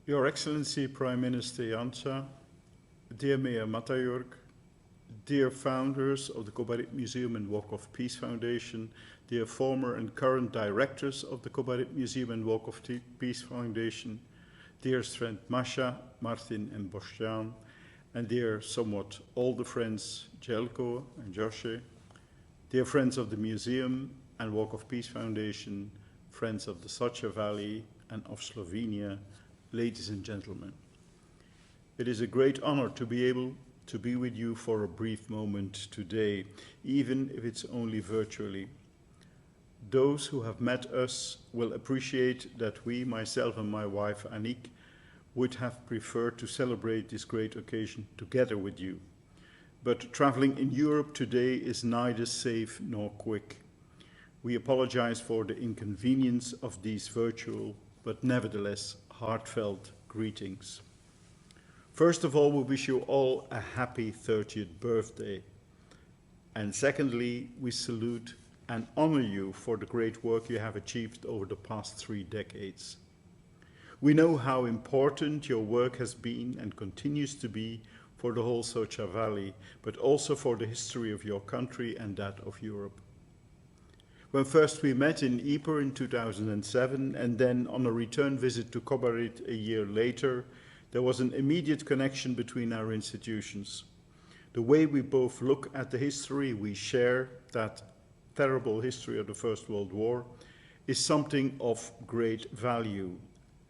Your Excellency Prime Minister Janša, dear Mayor Matajorg, dear founders of the Kobarid Museum and Walk of Peace Foundation, dear former and current directors of the Kobarid Museum and Walk of Peace Foundation, dearest friend Masha, Martin and Boštjan, and dear somewhat older friends Jelko and Josje, dear friends of the Museum and Walk of Peace Foundation, friends of the Soča Valley and of Slovenia, ladies and gentlemen. It is a great honor to be able to be with you for a brief moment today, even if it's only virtually. Those who have met us will appreciate that we, myself and my wife Annick, would have preferred to celebrate this great occasion together with you. But traveling in Europe today is neither safe nor quick. We apologize for the inconvenience of these virtual, but nevertheless heartfelt greetings. First of all, we wish you all a happy 30th birthday. And secondly, we salute and honor you for the great work you have achieved over the past 3 decades. We know how important your work has been and continues to be for the whole Soča Valley, but also for the history of your country and that of Europe. When first we met in Ypres in 2007, and then on a return visit to Kobarid a year later, there was an immediate connection between our institutions. The way we both look at the history we share, that terrible history of the First World War, is something of great value.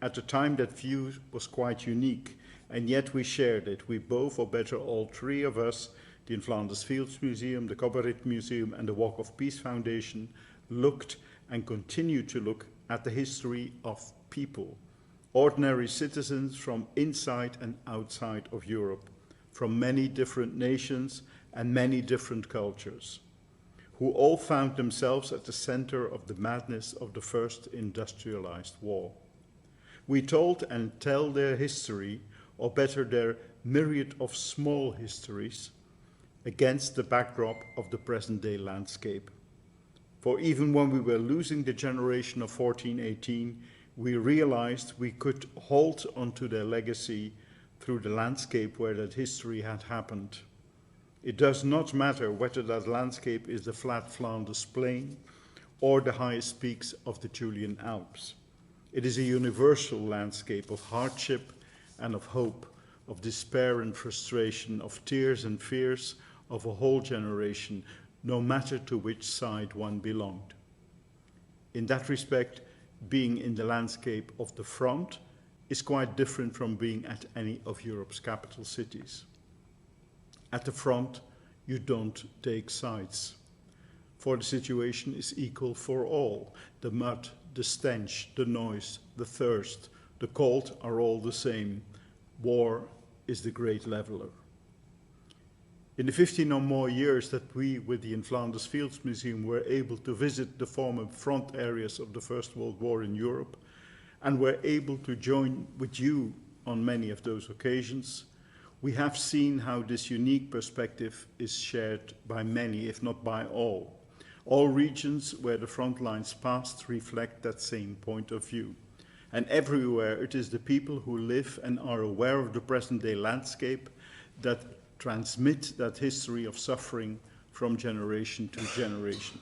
At the time, that view was quite unique, and yet we shared it. We both, or better, all 3 of us, the In Flanders Fields Museum, the Kobarid Museum, and the Walk of Peace Foundation, looked and continue to look at the history of people, ordinary citizens from inside and outside of Europe, from many different nations and many different cultures, who all found themselves at the center of the madness of the first industrialized war. We told and tell their history, or better, their myriad of small histories, against the backdrop of the present-day landscape. For even when we were losing the generation of 1418, we realized we could hold onto their legacy through the landscape where that history had happened. It does not matter whether that landscape is the flat Flanders plain or the highest peaks of the Julian Alps. It is a universal landscape of hardship and of hope, of despair and frustration, of tears and fears of a whole generation, no matter to which side one belonged. In that respect, being in the landscape of the front is quite different from being at any of Europe's capital cities. At the front, you don't take sides, for the situation is equal for all. The mud, the stench, the noise, the thirst, the cold are all the same. War is the great leveler. In the 15 or more years that we, with the In Flanders Fields Museum, were able to visit the former front areas of the First World War in Europe, and were able to join with you on many of those occasions, we have seen how this unique perspective is shared by many, if not by all. All regions where the front lines passed reflect that same point of view. And everywhere it is the people who live and are aware of the present-day landscape that transmit that history of suffering from generation to generation.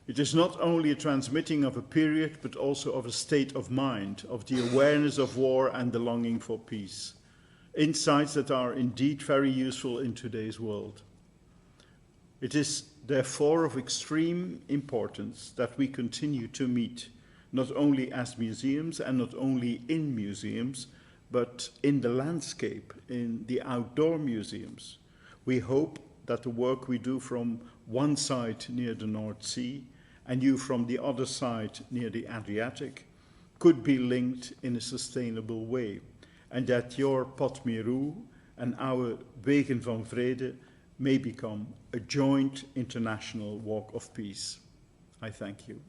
It is not only a transmitting of a period, but also of a state of mind, of the awareness of war and the longing for peace. Insights that are indeed very useful in today's world. It is therefore of extreme importance that we continue to meet, not only as museums and not only in museums, but in the landscape, in the outdoor museums. We hope that the work we do from one side near the North Sea and you from the other side near the Adriatic could be linked in a sustainable way, and that your Pot Miru and our Wegen van Vrede may become a joint international walk of peace. I thank you.